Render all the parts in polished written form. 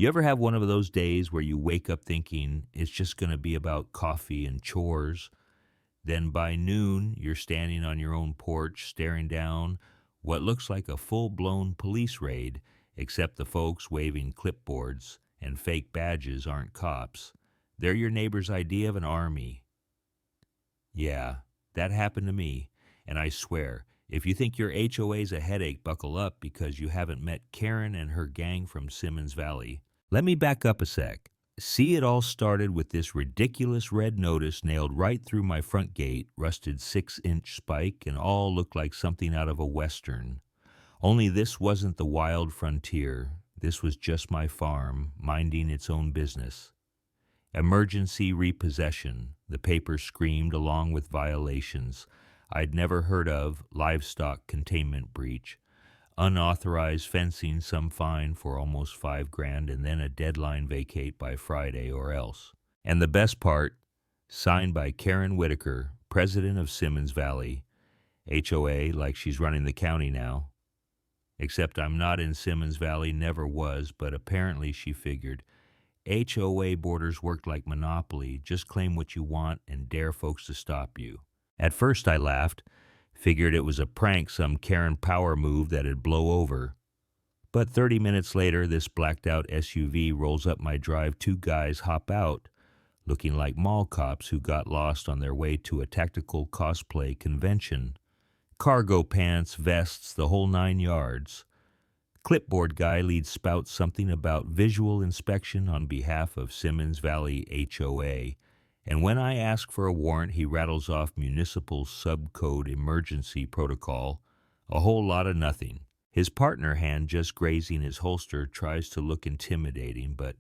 You ever have one of those days where you wake up thinking it's just going to be about coffee and chores? Then by noon, you're standing on your own porch staring down what looks like a full blown police raid, except the folks waving clipboards and fake badges aren't cops. They're your neighbor's idea of an army. Yeah, that happened to me, and I swear, if you think your HOA's a headache, buckle up because you haven't met Karen and her gang from Simmons Valley. Let me back up a sec. See, it all started with this ridiculous red notice nailed right through my front gate, rusted 6-inch spike, and all looked like something out of a Western. Only this wasn't the wild frontier. This was just my farm, minding its own business. Emergency repossession, the paper screamed, along with violations I'd never heard of, livestock containment breach, unauthorized fencing, some fine for almost $5,000, and then a deadline vacate by Friday or else. And the best part, signed by Karen Whitaker, president of Simmons Valley, HOA, like she's running the county now. Except I'm not in Simmons Valley, never was, but apparently she figured HOA borders worked like Monopoly, just claim what you want and dare folks to stop you. At first I laughed, figured it was a prank, some Karen power move that'd blow over. But 30 minutes later, this blacked-out SUV rolls up my drive. 2 guys hop out, looking like mall cops who got lost on their way to a tactical cosplay convention. Cargo pants, vests, the whole 9 yards. Clipboard guy leads spout something about visual inspection on behalf of Simmons Valley HOA. And when I ask for a warrant, he rattles off municipal subcode emergency protocol, a whole lot of nothing. His partner hand just grazing his holster tries to look intimidating, but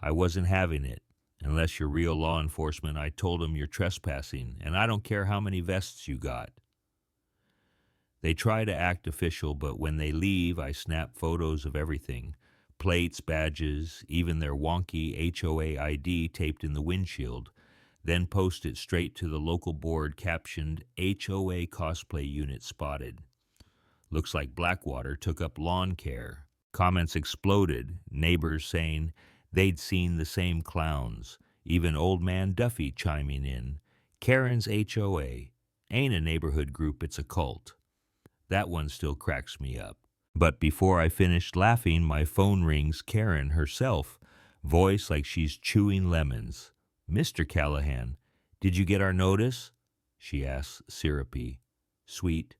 I wasn't having it. Unless you're real law enforcement, I told him you're trespassing, and I don't care how many vests you got. They try to act official, but when they leave, I snap photos of everything. Plates, badges, even their wonky HOA ID taped in the windshield. Then post it straight to the local board captioned HOA cosplay unit spotted. Looks like Blackwater took up lawn care. Comments exploded, neighbors saying they'd seen the same clowns. Even old man Duffy chiming in. Karen's HOA. Ain't a neighborhood group, it's a cult. That one still cracks me up. But before I finished laughing, my phone rings. Karen herself, voice like she's chewing lemons. Mr. Callahan, did you get our notice? She asks, syrupy. Sweet.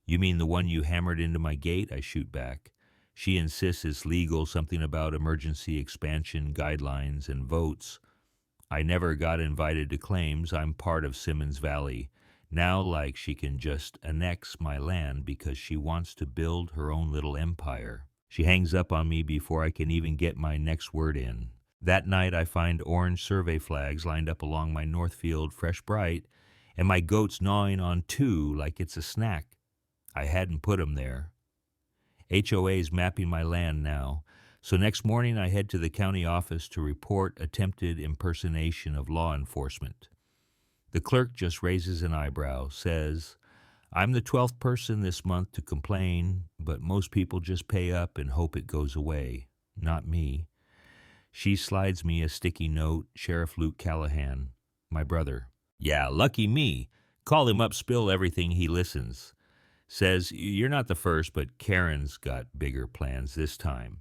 You mean the one you hammered into my gate? I shoot back. She insists it's legal, something about emergency expansion guidelines and votes. I never got invited to claims. I'm part of Simmons Valley. Now, like, she can just annex my land because she wants to build her own little empire. She hangs up on me before I can even get my next word in. That night, I find orange survey flags lined up along my north field, fresh bright, and my goat's gnawing on 2 like it's a snack. I hadn't put 'em there. HOA's mapping my land now, so next morning I head to the county office to report attempted impersonation of law enforcement. The clerk just raises an eyebrow, says, I'm the 12th person this month to complain, but most people just pay up and hope it goes away. Not me. She slides me a sticky note, Sheriff Luke Callahan, my brother. Yeah, lucky me. Call him up, spill everything, he listens. Says, you're not the first, but Karen's got bigger plans this time.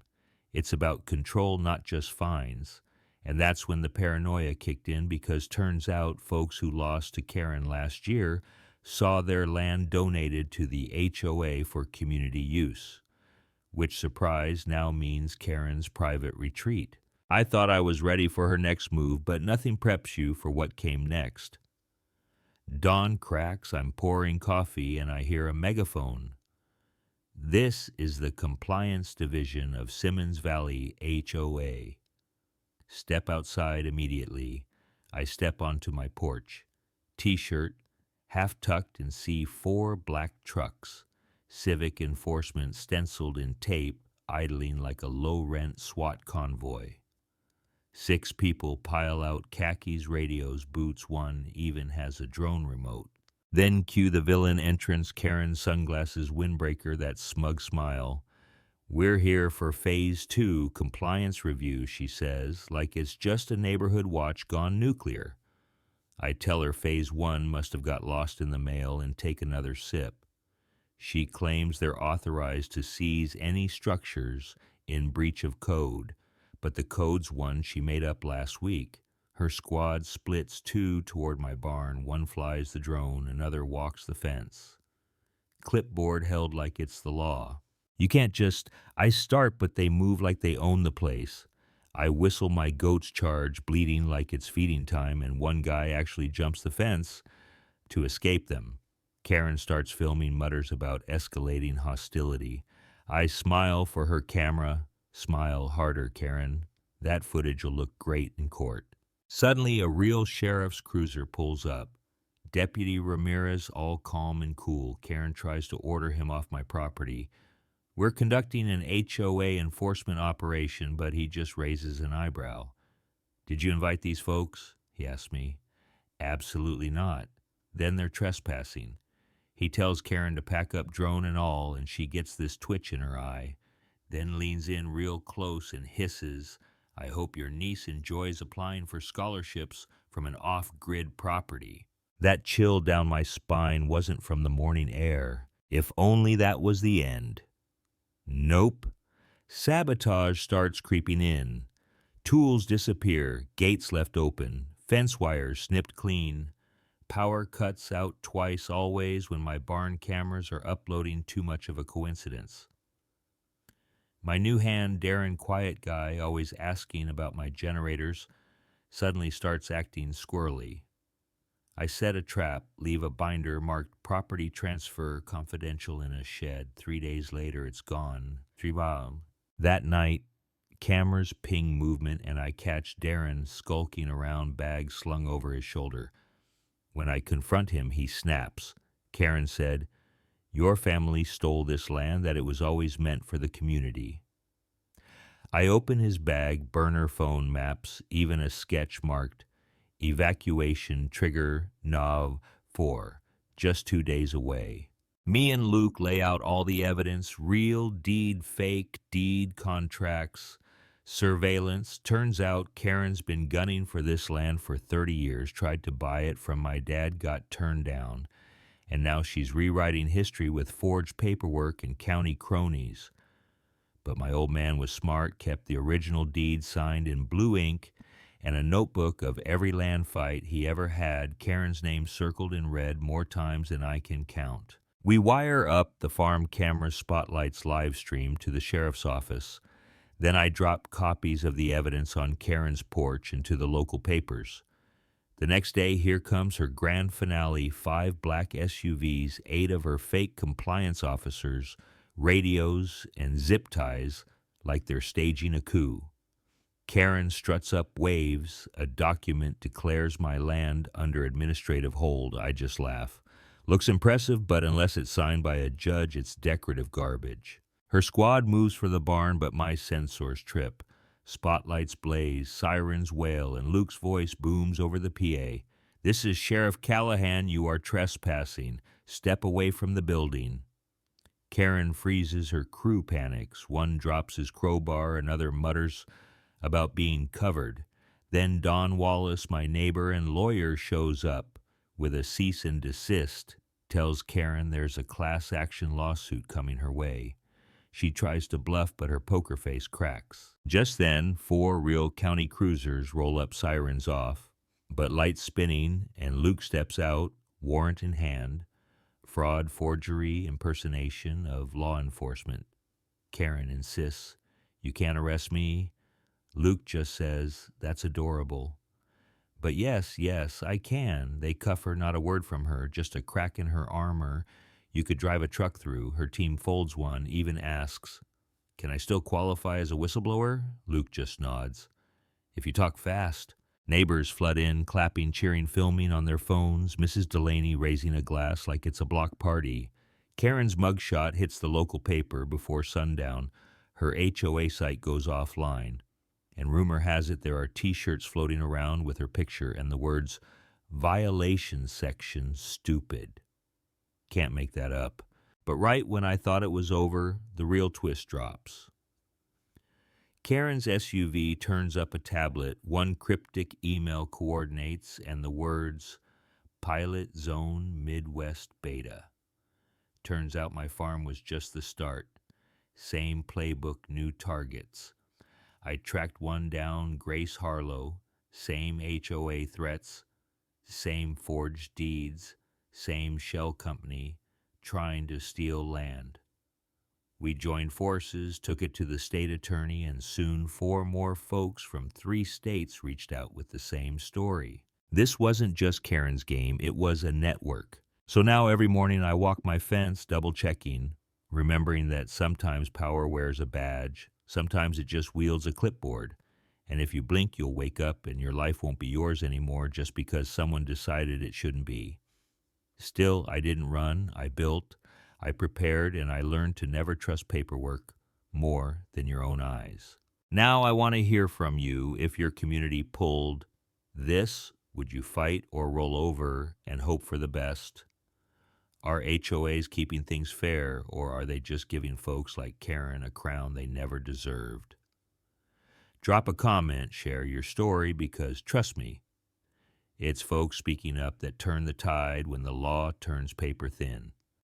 It's about control, not just fines. And that's when the paranoia kicked in, because turns out folks who lost to Karen last year saw their land donated to the HOA for community use, which, surprise, now means Karen's private retreat. I thought I was ready for her next move, but nothing preps you for what came next. Dawn cracks, I'm pouring coffee, and I hear a megaphone. This is the compliance division of Simmons Valley HOA. Step outside immediately. I step onto my porch. T-shirt, half tucked, and see 4 black trucks. Civic enforcement stenciled in tape, idling like a low-rent SWAT convoy. 6 people pile out khakis, radios, boots. One even has a drone remote. Then cue the villain entrance, Karen, sunglasses, windbreaker, that smug smile. We're here for phase 2 compliance review, she says, like it's just a neighborhood watch gone nuclear. I tell her phase 1 must have got lost in the mail and take another sip. She claims they're authorized to seize any structures in breach of code, but the code's one she made up last week. Her squad splits 2 toward my barn. One flies the drone, another walks the fence. Clipboard held like it's the law. You can't just, I start, but they move like they own the place. I whistle my goat's charge, bleating like it's feeding time, and one guy actually jumps the fence to escape them. Karen starts filming, mutters about escalating hostility. I smile for her camera. Smile harder, Karen. That footage will look great in court. Suddenly, a real sheriff's cruiser pulls up. Deputy Ramirez, all calm and cool. Karen tries to order him off my property. We're conducting an HOA enforcement operation, but he just raises an eyebrow. Did you invite these folks? He asks me. Absolutely not. Then they're trespassing. He tells Karen to pack up drone and all, and she gets this twitch in her eye, then leans in real close and hisses, I hope your niece enjoys applying for scholarships from an off-grid property. That chill down my spine wasn't from the morning air. If only that was the end. Nope. Sabotage starts creeping in. Tools disappear, gates left open, fence wires snipped clean. Power cuts out twice always when my barn cameras are uploading too much of a coincidence. My new hand, Darren Quiet Guy, always asking about my generators, suddenly starts acting squirrely. I set a trap, leave a binder marked property transfer confidential in a shed. 3 days later, it's gone. That night, cameras ping movement and I catch Darren skulking around, bag slung over his shoulder. When I confront him, he snaps. Karen said, your family stole this land, that it was always meant for the community. I open his bag, burner phone maps, even a sketch marked evacuation trigger Nav 4, just 2 days away. Me and Luke lay out all the evidence, real deed, fake deed, contracts, surveillance. Turns out Karen's been gunning for this land for 30 years, tried to buy it from my dad, got turned down, and now she's rewriting history with forged paperwork and county cronies. But my old man was smart, kept the original deed signed in blue ink, and a notebook of every land fight he ever had, Karen's name circled in red more times than I can count. We wire up the farm camera spotlights live stream to the sheriff's office. Then I drop copies of the evidence on Karen's porch and to the local papers. The next day, here comes her grand finale, 5 black SUVs, 8 of her fake compliance officers, radios, and zip ties like they're staging a coup. Karen struts up, waves. A document declares my land under administrative hold. I just laugh. Looks impressive, but unless it's signed by a judge, it's decorative garbage. Her squad moves for the barn, but my sensors trip. Spotlights blaze, sirens wail, and Luke's voice booms over the PA. This is Sheriff Callahan. You are trespassing. Step away from the building. Karen freezes, her crew panics. One drops his crowbar, another mutters about being covered. Then Don Wallace, my neighbor and lawyer, shows up with a cease and desist, tells Karen there's a class action lawsuit coming her way. She tries to bluff, but her poker face cracks. Just then, 4 real county cruisers roll up, sirens off, but lights spinning, and Luke steps out, warrant in hand. Fraud, forgery, impersonation of law enforcement. Karen insists, you can't arrest me. Luke just says, that's adorable. But yes, I can. They cuff her, not a word from her, just a crack in her armor you could drive a truck through. Her team folds one, even asks, can I still qualify as a whistleblower? Luke just nods. If you talk fast. Neighbors flood in, clapping, cheering, filming on their phones. Mrs. Delaney raising a glass like it's a block party. Karen's mugshot hits the local paper before sundown. Her HOA site goes offline. And rumor has it there are T-shirts floating around with her picture and the words, violation section stupid. Can't make that up. But right when I thought it was over, the real twist drops. Karen's SUV turns up a tablet, one cryptic email coordinates, and the words, Pilot Zone Midwest Beta. Turns out my farm was just the start. Same playbook, new targets. I tracked one down, Grace Harlow, same HOA threats, same forged deeds, same shell company, trying to steal land. We joined forces, took it to the state attorney, and soon 4 more folks from 3 states reached out with the same story. This wasn't just Karen's game, it was a network. So now every morning I walk my fence, double-checking, remembering that sometimes power wears a badge, sometimes it just wields a clipboard, and if you blink you'll wake up and your life won't be yours anymore just because someone decided it shouldn't be. Still, I didn't run, I built, I prepared, and I learned to never trust paperwork more than your own eyes. Now I want to hear from you. If your community pulled this, would you fight or roll over and hope for the best? Are HOAs keeping things fair, or are they just giving folks like Karen a crown they never deserved? Drop a comment, share your story, because trust me, it's folks speaking up that turn the tide when the law turns paper thin.